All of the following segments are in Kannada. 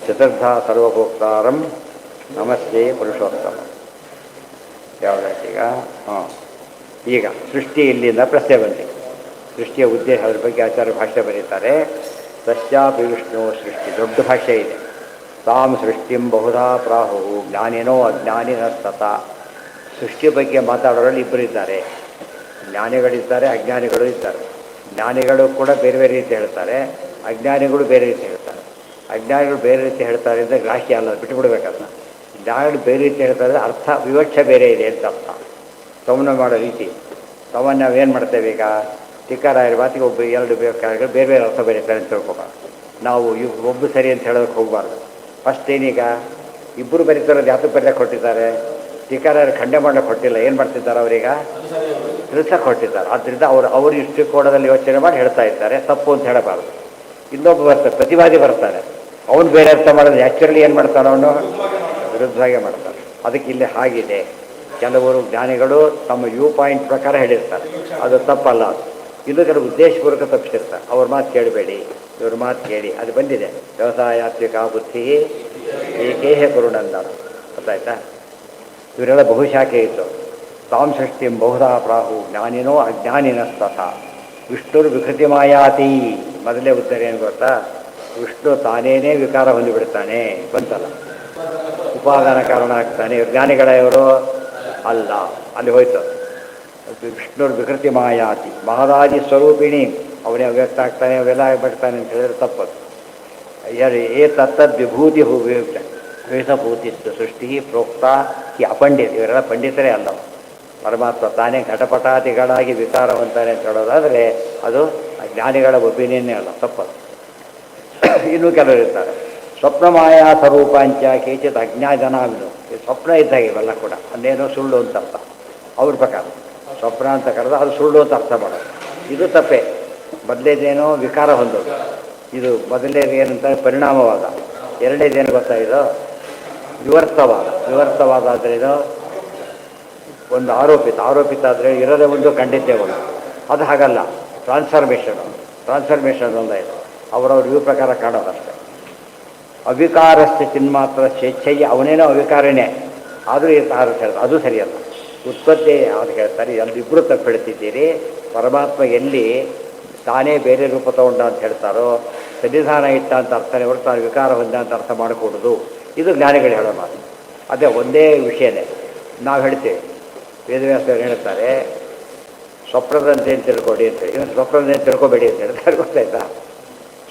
ಚತುರ್ಧ ಸರ್ವಭೋಕ್ತಾರಂ ನಮಸ್ತೆ ಪುರುಷೋತ್ತಮ. ಯಾವುದಾಯ್ತೀಗ? ಹಾಂ, ಈಗ ಸೃಷ್ಟಿ ಇಲ್ಲಿಂದ ಪ್ರಶ್ನೆ ಬಂದಿದೆ. ಸೃಷ್ಟಿಯ ಉದ್ದೇಶ ಅದ್ರ ಬಗ್ಗೆ ಆಚಾರ್ಯ ಭಾಷ್ಯ ಬರೀತಾರೆ. ತಸ್ಯಾಪಿ ವಿಷ್ಣು ಸೃಷ್ಟಿ ದೊಡ್ಡ ಭಾಷೆ ಇದೆ. ತಾಂ ಸೃಷ್ಟಿಂ ಬಹುಧಾ ಪ್ರಾಹು ಜ್ಞಾನಿನೋ ಅಜ್ಞಾನಿನಸ್ತತ. ಸೃಷ್ಟಿ ಬಗ್ಗೆ ಮಾತಾಡೋರಲ್ಲಿ ಇಬ್ಬರು ಇದ್ದಾರೆ. ಜ್ಞಾನಿಗಳಿದ್ದಾರೆ, ಅಜ್ಞಾನಿಗಳು ಇದ್ದಾರೆ. ಜ್ಞಾನಿಗಳು ಕೂಡ ಬೇರೆ ಬೇರೆ ರೀತಿ ಹೇಳ್ತಾರೆ, ಅಜ್ಞಾನಿಗಳು ಬೇರೆ ರೀತಿ ಹೇಳ್ತಾರೆ. ಅಜ್ಞಾನಿಗಳು ಬೇರೆ ರೀತಿ ಹೇಳ್ತಾರೆ ಅಂದರೆ ರಾಶಿ ಅಲ್ಲ, ಬಿಟ್ಟುಬಿಡ್ಬೇಕಲ್ಲ. ಜ್ಞಾನಿಗಳು ಬೇರೆ ರೀತಿ ಹೇಳ್ತಾರೆ, ಅರ್ಥ ವಿವಕ್ಷೆ ಬೇರೆ ಇದೆ ಅಂತ ಅರ್ಥ. ಸಂವಹನ ಮಾಡೋ ರೀತಿ ಸಂವಹನ ನಾವೇನು ಮಾಡ್ತೇವೆ ಈಗ? ಟಿಕ್ಕರಾಯರ ಮಾತಿಗೆ ಒಬ್ಬ ಎರಡು ಬೇಕಾದ್ರೆ ಬೇರೆ ಬೇರೆ ಅರ್ಥ ಬರೀತಾರೆ ಅಂತ ತಿಳ್ಕೊಬಾರ್ದು. ನಾವು ಒಬ್ಬರು ಸರಿ ಅಂತ ಹೇಳೋದಕ್ಕೆ ಹೋಗಬಾರ್ದು. ಫಸ್ಟ್ ಏನೀಗ ಇಬ್ಬರು ಬರೀತಾರೋದು ಯಾತಕ್ಕೆ ಬರೆಯಕ್ಕೆ ಕೊಟ್ಟಿದ್ದಾರೆ? ಟಿಕ್ಕರಾಯರು ಖಂಡನೆ ಮಾಡಕ್ಕೆ ಕೊಟ್ಟಿಲ್ಲ. ಏನು ಮಾಡ್ತಿದ್ದಾರೆ ಅವರೀಗ? ತಿಳಿಸಕ್ಕೆ ಕೊಟ್ಟಿದ್ದಾರೆ. ಆದ್ದರಿಂದ ಅವರು ಇಷ್ಟು ಕೋಣದಲ್ಲಿ ಯೋಚನೆ ಮಾಡಿ ಹೇಳ್ತಾ ಇದ್ದಾರೆ, ತಪ್ಪು ಅಂತ ಹೇಳಬಾರ್ದು. ಇನ್ನೊಬ್ಬ ಬರ್ತಾರೆ, ಪ್ರತಿವಾದಿ ಬರ್ತಾನೆ, ಅವನು ಬೇರೆ ಅರ್ಥ ಮಾಡೋದು. ಆ್ಯಕ್ಚುಲಿ ಏನು ಮಾಡ್ತಾನೆ ಅವನು? ವಿರುದ್ಧವಾಗೇ ಮಾಡ್ತಾನೆ. ಅದಕ್ಕೆ ಇಲ್ಲಿ ಹಾಗಿದೆ. ಕೆಲವರು ಜ್ಞಾನಿಗಳು ತಮ್ಮ ವ್ಯೂ ಪಾಯಿಂಟ್ ಪ್ರಕಾರ ಹೇಳಿರ್ತಾರೆ, ಅದು ತಪ್ಪಲ್ಲ. ಅದು ಇನ್ನು ಕೆಲವು ಉದ್ದೇಶಪೂರ್ವಕ ತಪ್ಪಿಸಿರ್ತಾರೆ. ಅವ್ರ ಮಾತು ಕೇಳಬೇಡಿ, ಇವ್ರ ಮಾತು ಕೇಳಿ. ಅದು ಬಂದಿದೆ, ವ್ಯವಸಾಯಾತ್ಮಿಕ ಬುದ್ಧಿ ಏಕೇಹ ಕುರುಣಂದ. ಗೊತ್ತಾಯ್ತಾ? ಇವರೆಲ್ಲ ಬಹುಶಾಖೆ ಇತ್ತು. ತಾಂ ಸೃಷ್ಟಿಂ ಬಹುಧಾ ಪ್ರಾಹು ಜ್ಞಾನಿನೋ ಅಜ್ಞಾನಿನಸ್ತಥ. ವಿಷ್ಣುರು ವಿಕೃತಿ ಮಾಯಾತಿ. ಮೊದಲೇ ಉತ್ತರ ಏನು ಗೊತ್ತಾ? ವಿಷ್ಣು ತಾನೇನೇ ವಿಕಾರ ಹೊಂದಿಬಿಡ್ತಾನೆ ಬಂತಲ್ಲ, ಉಪಾದಾನ ಕಾರಣ ಆಗ್ತಾನೆ. ಜ್ಞಾನಿಗಳ ಇವರು ಅಲ್ಲ, ಅಲ್ಲಿ ಹೋಯ್ತು. ವಿಷ್ಣುರು ವಿಕೃತಿ ಮಾಯಾತಿ ಮಹದಾದಿ ಸ್ವರೂಪಿಣಿ. ಅವನೇ ಅವ್ಯಕ್ತ ಆಗ್ತಾನೆ, ಅವೆಲ್ಲ ಆಗ್ಬಿಡ್ತಾನೆ ಅಂತ ಹೇಳಿದ್ರೆ ತಪ್ಪದು. ಏ ತತ್ತದ್ ವಿಭೂತಿ ವೇಷಭೂತಿಸ್ತು ಸೃಷ್ಟಿ ಪ್ರೋಕ್ತ ಈ ಅಪಂಡಿತ. ಇವರೆಲ್ಲ ಪಂಡಿತರೇ ಅಲ್ಲ. ಪರಮಾತ್ಮ ತಾನೇ ಘಟಪಟಾದಿಗಳಾಗಿ ವಿಕಾರವಂತಾನೆ ಅಂತ ಹೇಳೋದಾದರೆ ಅದು ಜ್ಞಾನಿಗಳ ಒಪಿನಿಯನ್ನೇ ಅಲ್ಲ, ತಪ್ಪದು. ಇನ್ನೂ ಕೆಲವರು ಇರ್ತಾರೆ, ಸ್ವಪ್ನ ಮಾಯಾ ಸ್ವರೂಪಾಂಚ ಕೇಚಿತ್ ಅಜ್ಞಾಜನಾವಿನು. ಸ್ವಪ್ನ ಇದ್ದಾಗ ಇವೆಲ್ಲ ಕೂಡ ಅಂದೇನೋ ಸುಳ್ಳು ಅಂತ ಅರ್ಥ. ಅವ್ರ ಪ್ರಕಾರ ಸ್ವಪ್ನ ಅಂತ ಕರೆದ ಅದು ಸುಳ್ಳು ಅಂತ ಅರ್ಥ ಮಾಡೋದು. ಇದು ತಪ್ಪೆ. ಮೊದಲೇದೇನೋ ವಿಕಾರ ಹೊಂದೋದು. ಇದು ಮೊದಲನೇದು ಏನಂತಾರೆ? ಪರಿಣಾಮವಾದ. ಎರಡನೇದೇನು ಗೊತ್ತಾ? ಇದು ವಿವರ್ತವಾದ. ವಿವರ್ತವಾದ ಆದರೆ ಇದು ಒಂದು ಆರೋಪಿತ ಆದರೆ ಇರೋದೇ ಒಂದು, ಖಂಡಿತೇ ಒಂದು. ಅದು ಹಾಗಲ್ಲ, ಟ್ರಾನ್ಸ್ಫರ್ಮೇಷನ್ ಒಂದ ಇದು. ಅವರವ್ರ ವ್ಯೂ ಪ್ರಕಾರ ಕಾಣೋದಷ್ಟೇ. ಅವಿಕಾರಸ್ಥ ಚಿನ್ಮಾತ್ರ ಸ್ವೇಚ್ಛೆಯ. ಅವನೇನೋ ಅವಿಕಾರನೇ ಆದರೂ ಹೇಳ್ತಾರೆ, ಅದು ಸರಿಯಲ್ಲ. ಉತ್ಪತ್ತಿ ಅದು ಹೇಳ್ತಾರೆ, ಅಲ್ಲಿಬ್ಬರು ತಪ್ಪು ಹೇಳ್ತಿದ್ದೀರಿ. ಪರಮಾತ್ಮ ಎಲ್ಲಿ ತಾನೇ ಬೇರೆ ರೂಪ ತಗೊಂಡ ಅಂತ ಹೇಳ್ತಾರೋ, ಸನ್ನಿಧಾನ ಇಟ್ಟ ಅಂತ ಅರ್ಥನೇ ಹೊರತು ತಾನು ವಿಕಾರ ಹೊಂದ ಅಂತ ಅರ್ಥ ಮಾಡಿಕೊಡೋದು. ಇದು ಜ್ಞಾನಿಗಳು ಹೇಳೋ ಮಾತು. ಅದೇ ಒಂದೇ ವಿಷಯನೇ ನಾವು ಹೇಳ್ತೇವೆ. ವೇದವ್ಯಾಸರು ಹೇಳ್ತಾರೆ, ಸ್ವಪ್ನದಂತೆ ಏನು ತಿಳ್ಕೊಡಿ ಅಂತೇಳಿ. ಇವನು ಸ್ವಪ್ನದಂತೆ ತಿಳ್ಕೊಬೇಡಿ ಅಂತ ಹೇಳ್ತಾರೆ. ಗೊತ್ತಾಯ್ತಾ?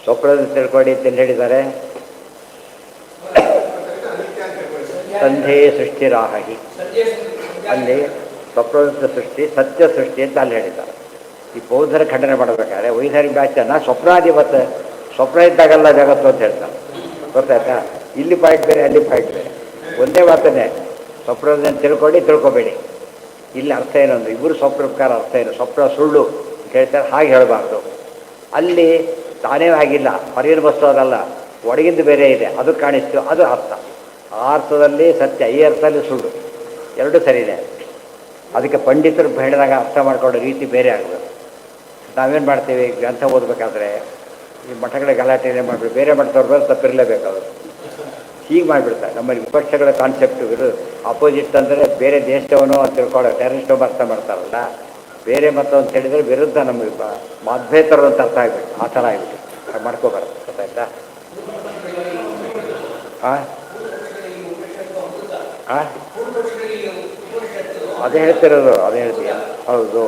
ಸ್ವಪ್ನದಂತೆ ತಿಳ್ಕೊಡಿ ಅಂತ ಹೇಳಿದ್ದಾರೆ. ಸಂಧೇ ಸೃಷ್ಟಿರಾಹಿ, ಅಲ್ಲಿ ಸ್ವಪ್ನದ ಸೃಷ್ಟಿ ಸತ್ಯ ಸೃಷ್ಟಿ ಅಂತ ಅಲ್ಲಿ ಹೇಳಿದ್ದಾರೆ. ಈ ಬೌದ್ಧರ ಖಂಡನೆ ಮಾಡಬೇಕಾದ್ರೆ ವೈಧಾರಿಕ ವ್ಯಾಖ್ಯಾನ ಸ್ವಪ್ನಾಧಿಪತ, ಸ್ವಪ್ನ ಇದ್ದಾಗಲ್ಲ ಜಗತ್ತು ಅಂತ ಹೇಳ್ತಾರೆ. ಗೊತ್ತಾಯ್ತಾ? ಇಲ್ಲಿ ಪಾಯಿಂಟ್ ಬೇರೆ, ಅಲ್ಲಿ ಪಾಯಿಂಟ್ ಬೇರೆ. ಒಂದೇ ಮಾತನ್ನೇ, ಸ್ವಪ್ನದಂತೆ ತಿಳ್ಕೊಬೇಡಿ. ಇಲ್ಲಿ ಅರ್ಥ ಏನೊಂದು, ಇಬ್ಬರು ಸ್ವಪ್ನ ಪ್ರಕಾರ ಅರ್ಥ ಏನು? ಸ್ವಪ್ನ ಸುಳ್ಳು ಹೇಳ್ತಾರೆ, ಹಾಗೆ ಹೇಳಬಾರ್ದು. ಅಲ್ಲಿ ತಾನೇ ಆಗಿಲ್ಲ, ಹೊರಗಿನ ವಸ್ತು ಅದಲ್ಲ, ಒಳಗಿಂದ ಬೇರೆ ಇದೆ, ಅದು ಕಾಣಿಸ್ತು, ಅದು ಅರ್ಥ. ಆ ಅರ್ಥದಲ್ಲಿ ಸತ್ಯ, ಈ ಅರ್ಥದಲ್ಲಿ ಸುಳ್ಳು, ಎರಡೂ ಸರಿಯಿದೆ. ಅದಕ್ಕೆ ಪಂಡಿತರು ಹೇಳಿದಾಗ ಅರ್ಥ ಮಾಡ್ಕೊಳ್ಳೋ ರೀತಿ ಬೇರೆ ಆಗಬೇಕು. ನಾವೇನು ಮಾಡ್ತೀವಿ? ಗ್ರಂಥ ಓದಬೇಕಾದ್ರೆ ಈ ಮಠಗಳ ಗಲಾಟೆನೇ ಮಾಡಿಬಿಟ್ಟು ಬೇರೆ ಮಠದವ್ರು ಬರೋ ತಪ್ಪಿರಲೇಬೇಕು. ಅವರು ಹೀಗೆ ಮಾಡಿಬಿಡ್ತಾರೆ. ನಮ್ಮಲ್ಲಿ ವಿಪಕ್ಷಗಳ ಕಾನ್ಸೆಪ್ಟು ಅಪೋಸಿಟ್ ಅಂದರೆ ಬೇರೆ ದೇಶವನೋ ಅಂತ ತಿಳ್ಕೊಳ್ಳೋ ಟೆರರಿಸ್ಟೋ ಅರ್ಥ ಮಾಡ್ತಾರಲ್ಲ, ಬೇರೆ ಮತ ಅಂತ ಹೇಳಿದರೆ ವಿರುದ್ಧ ನಮಗೆ ಮದ್ಭೇತರು ಅಂತ ಅರ್ಥ ಆಗಿಬಿಟ್ಟು ಆ ಥರ ಆಗಿಬಿಟ್ಟು ಅದು ಮಾಡ್ಕೋಬಾರ್ದು. ಗೊತ್ತಾಯ್ತಾ? ಅದೇ ಹೇಳ್ತಿರೋದು, ಅದೇ ಹೇಳ್ತೀಯ. ಹೌದು.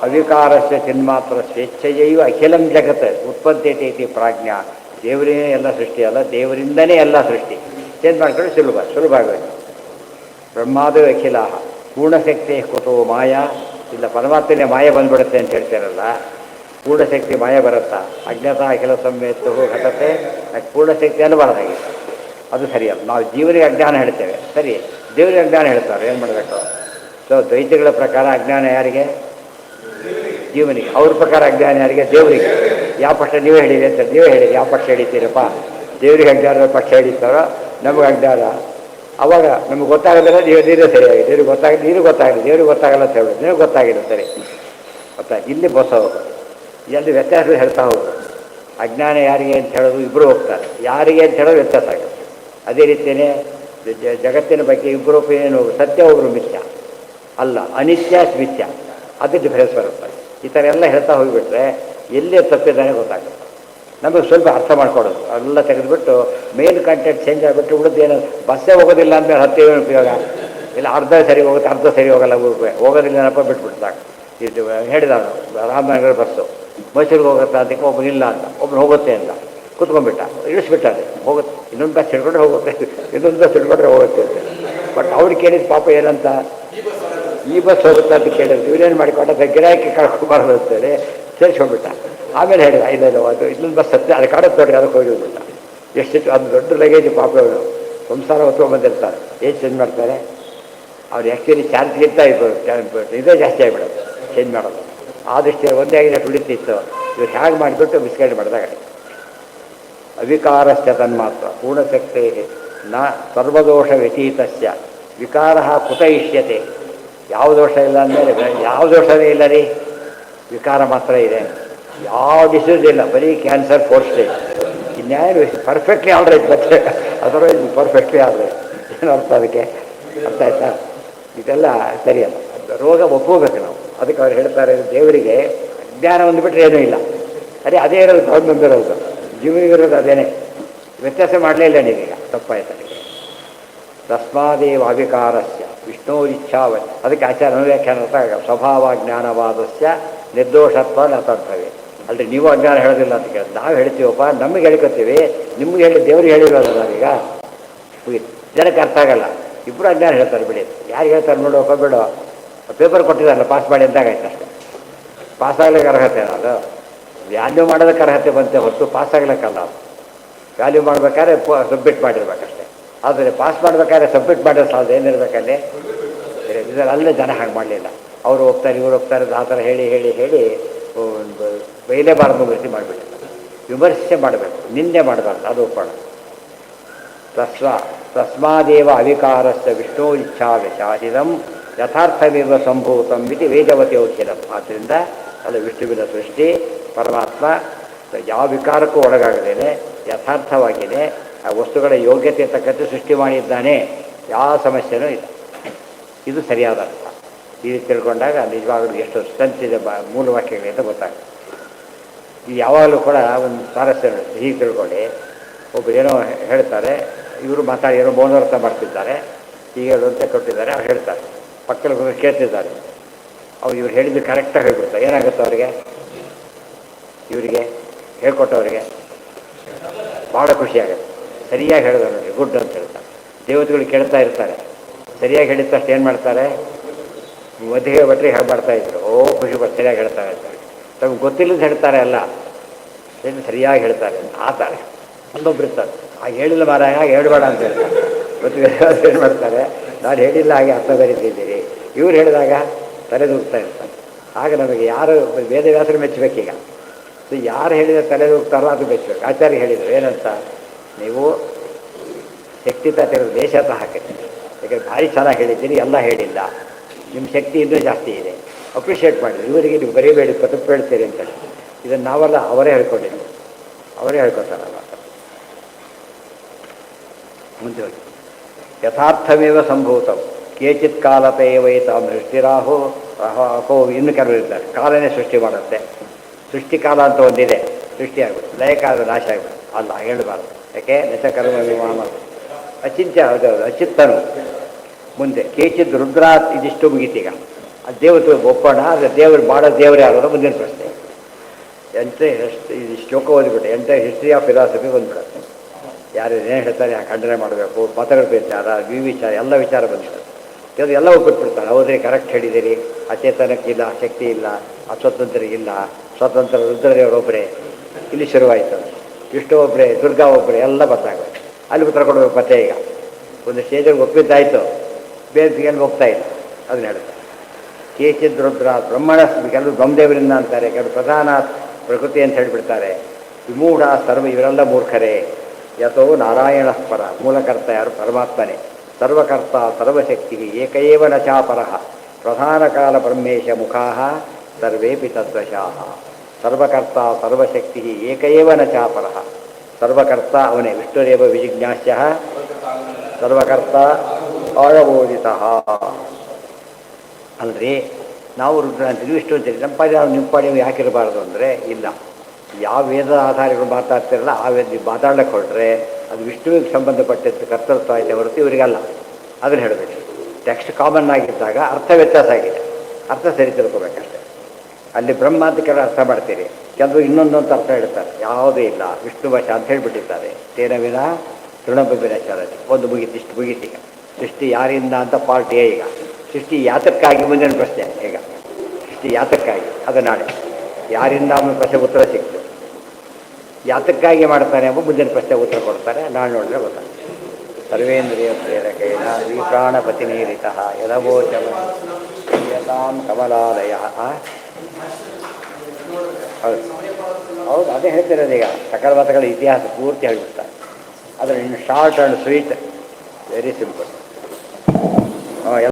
ಅವಿಕಾರಸ್ಯ ಚಿನ್ಮಾತ್ರ ಸ್ವೇಚ್ಛೆಯೈವ ಅಖಿಲಂ ಜಗತ್ ಉತ್ಪತ್ತಿ ಪ್ರಾಜ್ಞಾ. ದೇವರೇ ಎಲ್ಲ ಸೃಷ್ಟಿ ಅಲ್ಲ, ದೇವರಿಂದನೇ ಎಲ್ಲ ಸೃಷ್ಟಿ. ಚೇಂಜ್ ಮಾಡ್ಕೊಂಡು ಸುಲಭ ಆಗೋದು. ಬ್ರಹ್ಮಾದವ ಅಖಿಲ ಪೂರ್ಣಶಕ್ತಿ ಕುತೋ ಮಾಯಾ. ಇಲ್ಲ, ಪರಮಾತ್ಮನೇ ಮಾಯ ಬಂದ್ಬಿಡುತ್ತೆ ಅಂತ ಹೇಳ್ತಾರಲ್ಲ, ಪೂರ್ಣಶಕ್ತಿ ಮಾಯ ಬರುತ್ತಾ? ಅಜ್ಞಾತ ಅಖಿಲ ಸಂವೇತ್ತು ಘಟತೆ. ಪೂರ್ಣಶಕ್ತಿ ಅನ್ನಬಾರ್ದಾಗಿದೆ, ಅದು ಸರಿಯಲ್ಲ. ನಾವು ಜೀವನಿಗೆ ಅಜ್ಞಾನ ಹೇಳ್ತೇವೆ, ಸರಿ. ದೇವರಿಗೆ ಅಜ್ಞಾನ ಹೇಳ್ತಾರೆ, ಏನು ಮಾಡಬೇಕು? ಸೊ ದ್ವೈತಗಳ ಪ್ರಕಾರ ಅಜ್ಞಾನ ಯಾರಿಗೆ? ಜೀವನಿಗೆ. ಅವ್ರ ಪ್ರಕಾರ ಅಜ್ಞಾನ ಯಾರಿಗೆ? ದೇವರಿಗೆ. ಯಾವ ಪಕ್ಷ ನೀವೇ ಹೇಳಿರಿ ಅಂತ ನೀವೇ ಹೇಳಿರಿ. ಯಾವ ಪಕ್ಷ ಹಿಡಿತೀರಪ್ಪ? ದೇವರಿಗೆ ಅಜ್ಞಾನ ಪಕ್ಷ ಹಿಡಿತಾರೋ, ನಮಗೆ ಅಜ್ಞಾನ. ಅವಾಗ ನಮಗೆ ಗೊತ್ತಾಗೋದಿಲ್ಲ, ನೀರೇ ಸರಿಯಾಗಿ. ದೇವ್ರಿಗೆ ಗೊತ್ತಾಗಲಿ, ದೇವ್ರಿಗೆ ಗೊತ್ತಾಗಲ್ಲ ಅಂತ ಹೇಳಿ ನಿಮಗೆ ಗೊತ್ತಾಗಿದೆ, ಸರಿ. ಗೊತ್ತಾಗಿ ಇಲ್ಲಿ ಬಸ ಹೋಗೋದು, ಎಲ್ಲಿ ವ್ಯತ್ಯಾಸ ಹೇಳ್ತಾ ಹೋಗೋದು. ಅಜ್ಞಾನ ಯಾರಿಗೆ ಅಂತ ಹೇಳೋದು ಇಬ್ಬರು ಹೋಗ್ತಾರೆ, ಯಾರಿಗೆ ಅಂತ ಹೇಳೋದು ವ್ಯತ್ಯಾಸ ಆಗುತ್ತೆ. ಅದೇ ರೀತಿಯೇ ಜಗತ್ತಿನ ಬಗ್ಗೆ ಇಬ್ಬರು ಏನು ಸತ್ಯ ಒಬ್ಬರು ಮಿಥ್ಯ ಅಲ್ಲ, ಅನಿತ್ಯ ಮಿಥ್ಯ, ಅದು ಡಿಫರೆನ್ಸ್ ಬರುತ್ತೆ. ಈ ಥರ ಎಲ್ಲ ಹೇಳ್ತಾ ಹೋಗಿಬಿಟ್ರೆ ಎಲ್ಲೇ ತಪ್ಪಿದ್ದಾನೆ ಗೊತ್ತಾಗುತ್ತೆ. ನಮಗೆ ಸ್ವಲ್ಪ ಅರ್ಥ ಮಾಡ್ಕೊಡೋದು ಎಲ್ಲ ತೆಗೆದುಬಿಟ್ಟು ಮೇನ್ ಕಂಟೆಂಟ್ ಚೇಂಜ್ ಆಗಿಬಿಟ್ಟು ಉಳಿದೇನು ಬಸ್ಸೇ ಹೋಗೋದಿಲ್ಲ ಅಂದಮೇಲೆ ಹತ್ತೇನು ಉಪಯೋಗ ಇಲ್ಲ, ಅರ್ಧ ಸರಿ ಹೋಗುತ್ತೆ ಅರ್ಧ ಸರಿ ಹೋಗಲ್ಲ, ಹೋಗೋದಿಲ್ಲ ಏನಪ್ಪ ಬಿಟ್ಬಿಡ್ತಾಗ. ಇದು ಹೇಳಿದ ರಾಮನಗರ ಬಸ್ಸು ಮೈಸೂರಿಗೆ ಹೋಗುತ್ತೆ ಅದಕ್ಕೆ ಒಬ್ಬರು ಇಲ್ಲ ಅಂತ, ಒಬ್ರು ಹೋಗುತ್ತೆ ಅಂತ ಕೂತ್ಕೊಂಡ್ಬಿಟ್ಟ, ಇಳಿಸ್ಬಿಟ್ಟಾರೆ ಹೋಗುತ್ತೆ, ಇನ್ನೊಂದು ಬಸ್ ಹಿಡ್ಕೊಂಡ್ರೆ ಹೋಗುತ್ತೆ, ಇನ್ನೊಂದು ಬಸ್ ಹಿಡ್ಕೊಂಡ್ರೆ ಹೋಗುತ್ತೆ ಅಂತ. ಬಟ್ ಅವ್ರು ಕೇಳಿದ ಪಾಪ ಏನಂತ, ಈ ಬಸ್ ಹೋಗುತ್ತೆ ಅಂತ ಕೇಳಿದ್ರು, ಇವರೇನು ಮಾಡಿಕೊಂಡ ಗಿರಾಕಿ ಕಳ್ಕೊಬಾರ್ದು ಅಂತೇಳಿ ಸೇರಿಸ್ಕೊಂಡ್ಬಿಟ್ಟ. ಆಮೇಲೆ ಹೇಳಿದ ಇಲ್ಲ ಅದು ಇನ್ನೊಂದು ಬಸ್ ಸತ್ಯ ಅದು ಕಾಡುತ್ತೆ ನೋಡ್ರಿ, ಅದಕ್ಕೆ ಹೋಗಿಬಿಟ್ಟ. ಎಷ್ಟು ಅದು ದೊಡ್ಡ ಲಗೇಜ್ ಪಾಪ ಅವರು ಸಂಸಾರ ಹೊತ್ಕೊಂಡ್ಬಂದಿರ್ತಾರೆ, ಏನು ಚೇಂಜ್ ಮಾಡ್ತಾರೆ ಅವ್ರು. ಆ್ಯಕ್ಚುಲಿ ಚಾರ್ಜ್ಗಿಂತ ಇದೇ ಜಾಸ್ತಿ ಆಗಿಬಿಡೋದು ಚೇಂಜ್ ಮಾಡೋದು. ಆದಷ್ಟು ಒಂದೇ ಆಗಿದೆ ಉಳಿತಿತ್ತು, ಇವ್ರು ಹೇಗೆ ಮಾಡಿಬಿಟ್ಟು ಮಿಸ್ಗೈಡ್ ಮಾಡಿದಾಗ ಅವಿಕಾರಸ್ಯ ತನ್ಮಾತ್ರ ಪೂರ್ಣಶಕ್ತಿ ನ ಸರ್ವದೋಷ ವ್ಯತೀತಸ್ಯ ವಿಕಾರ ಕುತ ಇಷ್ಯತೆ. ಯಾವ ದೋಷ ಇಲ್ಲ ಅಂದಮೇಲೆ ಯಾವ ದೋಷವೇ ಇಲ್ಲ ರೀ, ವಿಕಾರ ಮಾತ್ರ ಇದೆ, ಯಾವ ಡಿಸೀಸ್ ಇಲ್ಲ, ಬರೀ ಕ್ಯಾನ್ಸರ್ 4th ಸ್ಟೇಜ್. ಇನ್ಯಾರು ಪರ್ಫೆಕ್ಟ್ಲಿ ಆಲ್ರೈಟ್, ಮತ್ತೆ ಅದರವೈಸ್ ಪರ್ಫೆಕ್ಟ್ಲಿ ಆಲ್ರೈಟ್. ಏನು ಅರ್ಥ ಅದಕ್ಕೆ, ಅರ್ಥ ಆಯ್ತಾ? ಇದೆಲ್ಲ ಸರಿಯಲ್ಲ, ರೋಗ ಒಪ್ಕೋಬೇಕು ನಾವು. ಅದಕ್ಕೆ ಅವ್ರು ಹೇಳ್ತಾರೆ ದೇವರಿಗೆ ಅಜ್ಞಾನ ಬಂದುಬಿಟ್ರೆ ಏನೂ ಇಲ್ಲ, ಅದೇ ಇರೋದು ತಗೊಂಡು ಬಂದಿರೋದು, ಜೀವನಿಗಿರೋದು ಅದೇನೇ, ವ್ಯತ್ಯಾಸ ಮಾಡಲೇ ಇಲ್ಲ ನೀವೀಗ, ತಪ್ಪಾಯ್ತು ಅದಕ್ಕೆ. ತಸ್ಮಾದೇವ ಅವಿಕಾರಸ್ಯ ವಿಷ್ಣೋರಿಚ್ಛಾವ, ಅದಕ್ಕೆ ಆಚಾರ ಅನುವ್ಯಾಖ್ಯಾನ ಸ್ವಭಾವ ಜ್ಞಾನವಾದಸ್ಯ ನಿರ್ದೋಷತ್ವ ನ ತದ್ಭವೆ. ಅಲ್ಲದೆ ನೀವು ಅಜ್ಞಾನ ಹೇಳೋದಿಲ್ಲ ಅಂತ ಕೇಳಿ ನಾವು ಹೇಳ್ತೀವಪ್ಪ, ನಮಗೆ ಹೇಳ್ಕೊತೀವಿ, ನಿಮ್ಗೆ ಹೇಳಿ ದೇವ್ರಿಗೆ ಹೇಳಿರೋದು ನಾವೀಗ ಮುಗೀತು. ಜನಕ್ಕೆ ಅರ್ಥ ಆಗಲ್ಲ, ಇಬ್ಬರು ಅಜ್ಞಾನ ಹೇಳ್ತಾರೆ ಬಿಡಿ, ಯಾರು ಹೇಳ್ತಾರೆ ನೋಡೋಕೆ ಬಿಡೋ, ಪೇಪರ್ ಕೊಟ್ಟಿದ್ದಾರಲ್ಲ ಪಾಸ್ ಮಾಡಿ ಅಂತಾಗಾಯ್ತು ಅಷ್ಟೇ. ಪಾಸ್ ಆಗ್ಲಿಕ್ಕೆ ಅರ್ಹತೆ ಅದು, ವ್ಯಾಲ್ಯೂ ಮಾಡೋದಕ್ಕೆ ಅರ್ಹತೆ ಬಂತೆ ಹೊತ್ತು ಪಾಸ್ ಆಗ್ಲಿಕ್ಕಲ್ಲ. ಅದು ವ್ಯಾಲ್ಯೂ ಮಾಡ್ಬೇಕಾದ್ರೆ ಸಬ್ಮಿಟ್ ಮಾಡಿರ್ಬೇಕಷ್ಟೇ. ಆದರೆ ಪಾಸ್ ಮಾಡ್ಬೇಕಾದ್ರೆ ಸಬ್ಮಿಟ್ ಮಾಡಿರೋ ಸಾಲದು ಏನಿರ್ಬೇಕಲ್ಲಿ, ಇದರಲ್ಲಿ ಅಲ್ಲೇ ಜನ ಹಾಗೆ ಮಾಡಲಿಲ್ಲ. ಅವರು ಹೋಗ್ತಾರೆ ಇವ್ರು ಹೋಗ್ತಾರೆ ಆ ಥರ ಹೇಳಿ ಹೇಳಿ ಹೇಳಿ ಬೈಲೇಬಾರದು ರೀತಿ ಮಾಡಿಬಿಟ್ಟಿದ್ದಾರೆ. ವಿಮರ್ಶೆ ಮಾಡಬೇಕು, ನಿಂದೆ ಮಾಡಬಾರ್ದು, ಅದು ಒಪ್ಪಣ. ತಸ್ಮಾದೇವ ಅವಿಕಾರಸ್ಯ ವಿಷ್ಣು ಇಚ್ಛಾವಿಶಾಹಿದಂ ಯಥಾರ್ಥಮೇವ ಸಂಭೂತಂ ಇತಿ ವೇದವತಿ ಉಚ್ಯತಂ. ಆದ್ದರಿಂದ ಅದು ವಿಷ್ಣುವಿನ ಸೃಷ್ಟಿ, ಪರಮಾತ್ಮ ಯಾವ ವಿಕಾರಕ್ಕೂ ಒಳಗಾಗದೇನೆ ಯಥಾರ್ಥವಾಗಿದೆ, ಆ ವಸ್ತುಗಳ ಯೋಗ್ಯತೆ ತಕ್ಕಂತೆ ಸೃಷ್ಟಿ ಮಾಡಿದ್ದಾನೆ, ಯಾವ ಸಮಸ್ಯೆನೂ ಇಲ್ಲ. ಇದು ಸರಿಯಾದ ಅರ್ಥ. ಈ ರೀತಿ ತಿಳ್ಕೊಂಡಾಗ ನಿಜವಾಗಲೂ ಎಷ್ಟು ಸ್ಟ್ರೆಂತ್ ಇದೆ ಮೂಲ ವಾಕ್ಯಗಳಿಂದ ಗೊತ್ತಾಗುತ್ತೆ. ಈ ಯಾವಾಗಲೂ ಕೂಡ ಒಂದು ಸ್ವಾರಸ್ಯ ಹೀಗೆ ತಿಳ್ಕೊಳ್ಳಿ, ಒಬ್ಬರು ಏನೋ ಹೇಳ್ತಾರೆ, ಇವರು ಮಾತಾಡಿ ಏನೋ ಮೌನವ್ರತ ಮಾಡ್ತಿದ್ದಾರೆ, ಹೀಗೆ ಹೇಳುವಂತೆ ಕೊಟ್ಟಿದ್ದಾರೆ, ಅವ್ರು ಹೇಳ್ತಾರೆ, ಪಕ್ಕದಲ್ಲಿ ಕೇಳ್ತಿದ್ದಾರೆ, ಅವ್ರು ಇವ್ರು ಹೇಳಿದ್ದು ಕರೆಕ್ಟಾಗಿ ಹೇಳ್ಬಿಡ್ತಾರೆ. ಏನಾಗುತ್ತೆ ಅವರಿಗೆ, ಇವರಿಗೆ ಹೇಳ್ಕೊಟ್ಟವರಿಗೆ ಭಾಳ ಖುಷಿಯಾಗುತ್ತೆ. ಸರಿಯಾಗಿ ಹೇಳಿದ್ರು ನೋಡಿ, ಗುಡ್ ಅಂತ ಹೇಳ್ತಾರೆ. ದೇವತೆಗಳು ಕೇಳ್ತಾ ಇರ್ತಾರೆ, ಸರಿಯಾಗಿ ಹೇಳಿದ ತಕ್ಷಣ ಏನು ಮಾಡ್ತಾರೆ, ಮದುವೆ ಬಟ್ಟರೆ ಹೇಗೆ ಮಾಡ್ತಾಯಿದ್ರು, ಖುಷಿ ಪಟ್ಟು ಸರಿಯಾಗಿ ಹೇಳ್ತಾ ಇರ್ತಾರೆ. ತಮಗೆ ಗೊತ್ತಿಲ್ಲದ ಹೇಳ್ತಾರೆ ಅಲ್ಲ, ಸರಿಯಾಗಿ ಹೇಳ್ತಾರೆ ಆತಾರೆ. ಇನ್ನೊಬ್ರು ಇರ್ತಾರೆ, ಹಾಗೆ ಹೇಳಿಲ್ಲ ಮಾರ, ಹಾಗೆ ಹೇಳ್ಬೇಡ ಅಂತ ಹೇಳ್ತಾರೆ. ಗೊತ್ತಿಲ್ಲ ಏನು ಮಾಡ್ತಾರೆ, ನಾನು ಹೇಳಿಲ್ಲ ಹಾಗೆ ಅರ್ಥ ಬರೀತಿದ್ದೀರಿ, ಇವ್ರು ಹೇಳಿದಾಗ ತಲೆದೂಗ್ತಾ ಇರ್ತಾರೆ. ಆಗ ನಮಗೆ ಯಾರು ವೇದವ್ಯಾಸರು ಮೆಚ್ಚಬೇಕೀಗ, ಸೊ ಯಾರು ಹೇಳಿದ ತಲೆದೂಗ್ತಾರೋ ಅದು ಮೆಚ್ಚಬೇಕು. ಆಚಾರ್ಯ ಹೇಳಿದರು ಏನಂತ, ನೀವು ಶಕ್ತಿ ತೆಗೆದು ದೇಶತ ಹಾಕಿರಿ, ಯಾಕಂದರೆ ಭಾರಿ ಚೆನ್ನಾಗಿ ಹೇಳಿದ್ದೀರಿ, ಎಲ್ಲ ಹೇಳಿಲ್ಲ, ನಿಮ್ಮ ಶಕ್ತಿ ಇನ್ನೂ ಜಾಸ್ತಿ ಇದೆ, ಅಪ್ರಿಷಿಯೇಟ್ ಮಾಡಿರಿ. ಇವರಿಗೆ ನೀವು ಬರೀಬೇಡಿ, ತಪ್ಪು ಹೇಳ್ತೀರಿ ಅಂತೇಳಿ. ಇದನ್ನು ನಾವೆಲ್ಲ ಅವರೇ ಹೇಳ್ಕೊಂಡಿದ್ದೀವಿ, ಅವರೇ ಹೇಳ್ಕೊತಾರಲ್ಲ. ಮುಂದೆ ಹೋಗಿ ಯಥಾರ್ಥಮೇವ ಸಂಭೂತಂ ಕೇಚಿತ್ ಕಾಲತೆ ವೈತಾಂ ಸೃಷ್ಟಿರಾಹೋ ಅಹೋ. ಇನ್ನು ಕೆಲವರು ಇರ್ತಾರೆ, ಕಾಲನೇ ಸೃಷ್ಟಿ ಮಾಡುತ್ತೆ, ಸೃಷ್ಟಿಕಾಲ ಅಂತ ಒಂದಿದೆ, ಸೃಷ್ಟಿಯಾಗ್ಬಿಟ್ಟು ಲಯಕಾಲ ನಾಶ ಆಗಿಬಿಟ್ಟು ಅಲ್ಲ, ಹೇಳಬಾರ್ದು. ಯಾಕೆ ನಚಕರ್ಮ ವಿಮಾನ ಅಚಿಂತ್ಯ, ಹೌದೌದು ಅಚಿತ್ತನು. ಮುಂದೆ ಕೇಚಿತ್ ರುದ್ರಾತ್, ಇದಿಷ್ಟು ಮುಗೀತೀಗ. ಅದು ದೇವತೆ ಒಪ್ಪೋಣ, ಆದರೆ ದೇವರು ಮಾಡೋ ದೇವರೇ ಆಗೋದು ಮುಂದಿನ ಪ್ರಶ್ನೆ. ಇದು ಶ್ಲೋಕ ಓದಿಬಿಟ್ಟು ಹಿಸ್ಟ್ರಿ ಆಫ್ ಫಿಲಾಸಫಿ ಒಂದು ಪ್ರಶ್ನೆ. ಯಾರು ಏನು ಹೇಳ್ತಾರೆ ಯಾಕೆ ಖಂಡನೆ ಮಾಡಬೇಕು, ಮತಗಳ ವಿಚಾರ, ವಿಚಾರ, ಎಲ್ಲ ವಿಚಾರ ಬಂದಿದೆ. ದೇವರು ಎಲ್ಲ ಒಪ್ಪಿಟ್ಬಿಡ್ತಾರೆ, ಹೌದ್ರಿ ಕರೆಕ್ಟ್ ಹೇಳಿದ್ದೀರಿ, ಅಚೇತನಕ್ಕಿಲ್ಲ, ಶಕ್ತಿ ಇಲ್ಲ, ಅಸ್ವತಂತ್ರರಿಗಿಲ್ಲ, ಸ್ವತಂತ್ರ ರುದ್ರದೇವರೊಬ್ಬರೇ, ಇಲ್ಲಿ ಶುರುವಾಯಿತು. ವಿಷ್ಣು ಒಬ್ಬರೇ, ದುರ್ಗಾ ಒಬ್ಬರೇ, ಎಲ್ಲ ಗೊತ್ತಾಗಬೇಕು. ಅಲ್ಲಿ ಉತ್ತರ ಕೊಡಬೇಕು. ಮತ್ತೆ ಈಗ ಒಂದು ಸ್ಟೇಜಿಗೆ ಒಪ್ಪಿದ್ದಾಯಿತು, ಬೇರೆ ಏನು ಹೋಗ್ತಾ ಇಲ್ಲ, ಅದನ್ನ ಹೇಳ್ತಾರೆ. ಕೇಚಿದ್ ರುದ್ರ ಬ್ರಹ್ಮಣ, ಕೆಲವರು ಬ್ರಹ್ಮದೇವರಿಂದ ಅಂತಾರೆ, ಕೆಲವರು ಪ್ರಧಾನ ಪ್ರಕೃತಿ ಅಂತ ಹೇಳಿಬಿಡ್ತಾರೆ. ವಿಮೂಢ ಸರ್ವ, ಇವರೆಲ್ಲ ಮೂರ್ಖರೇ. ಯಥೋ ನಾರಾಯಣ ಪರ, ಮೂಲಕರ್ತ ಯಾರು ಪರಮಾತ್ಮನೇ, ಸರ್ವಕರ್ತ ಸರ್ವಶಕ್ತಿ ಏಕೈವ ನ ಚಾಪರಃ, ಪ್ರಧಾನ ಕಾಲ ಬ್ರಹ್ಮೇಶ ಮುಖಾಃ ಸರ್ವೇಪಿ ತದ್ವಶಾಃ. ಸರ್ವಕರ್ತ ಸರ್ವಶಕ್ತಿ ಏಕೈವ ನ ಚಾಪರಃ. ಸರ್ವಕರ್ತ ಅವನೇ, ವಿಷ್ಣುರೇವ ವಿಜಿಜ್ಞಾಸ್ಯ ಸರ್ವಕರ್ತ ಆಳಬೋಧಿತ. ಅಲ್ರಿ ನಾವು ರುದ್ರ ಅಂತೀವಿ, ವಿಷ್ಣು ಅಂತೀವಿ, ನಮ್ಮ ಪಾಡಿ ನಾವು ನಿಮ್ಮ ಪಾಡಿ ಯಾಕಿರಬಾರ್ದು ಅಂದರೆ ಇಲ್ಲ. ಯಾವ ವೇದದ ಆಧಾರಗಳು ಮಾತಾಡ್ತಿರಲ್ಲ ಆ ವೇದ ನೀವು ಮಾತಾಡ್ಲಿಕ್ಕೆ ಹೊರಟ್ರೆ ಅದು ವಿಷ್ಣುವಿಗೆ ಸಂಬಂಧಪಟ್ಟಿದ್ದು ಕರ್ತೃತ್ವ ಆಯ್ತೆ ಹೊರತು ಇವರಿಗಲ್ಲ. ಅದನ್ನು ಹೇಳಬೇಕು. ಟೆಕ್ಸ್ಟ್ ಕಾಮನ್ ಆಗಿದ್ದಾಗ ಅರ್ಥ ವ್ಯತ್ಯಾಸ ಆಗಿದೆ, ಅರ್ಥ ಸರಿ ತಿಳ್ಕೊಬೇಕಷ್ಟೆ. ಅಲ್ಲಿ ಬ್ರಹ್ಮ ಅಂತ ಕೆಲವು ಅರ್ಥ ಮಾಡ್ತೀರಿ, ಕೆಲವು ಇನ್ನೊಂದಂತ ಅರ್ಥ ಹೇಳ್ತಾರೆ. ಯಾವುದೂ ಇಲ್ಲ, ವಿಷ್ಣು ಭಾಷೆ ಅಂತ ಹೇಳಿಬಿಟ್ಟಿದ್ದಾರೆ. ತೇನವಿನ ತೃಣಬಬಿನ ಚಾರತಿ. ಒಂದು ಮುಗೀತು, ಇಷ್ಟು ಮುಗೀತೀಗ. ಸೃಷ್ಟಿ ಯಾರಿಂದ ಅಂತ ಪಾರ್ಟ್ ಎ. ಈಗ ಸೃಷ್ಟಿ ಯಾತಕ್ಕಾಗಿ ಮುಂದಿನ ಪ್ರಶ್ನೆ. ಈಗ ಸೃಷ್ಟಿ ಯಾತಕ್ಕಾಗಿ ಅದು ನಾಳೆ. ಯಾರಿಂದ ಅವನ ಪ್ರಶ್ನೆ ಉತ್ತರ ಸಿಕ್ತು, ಯಾತಕ್ಕಾಗಿ ಮಾಡ್ತಾನೆ ಎಂಬ ಮುಂದಿನ ಪ್ರಶ್ನೆ ಉತ್ತರ ಕೊಡ್ತಾರೆ. ನಾಳೆ ನೋಡಿದ್ರೆ ಗೊತ್ತಾಗ್ತದೆ. ಸರ್ವೇಂದ್ರಿಯ ಪ್ರೇರಕೇಣ ಶ್ರೀಪ್ರಾಣಪತಿ ನೀರಿತ ಯದವೋಚಮಯತಾಂ ಕಮಲಾಲಯ. ಹೌದು ಹೌದು, ಅದೇ ಹೇಳ್ತಿರೋದು. ಈಗ ಸಕಲ ಮತಗಳ ಇತಿಹಾಸ ಪೂರ್ತಿ ಹೇಳಿಬಿಡ್ತಾರೆ. ಆದರೆ ಇನ್ನು short and sweet, very simple.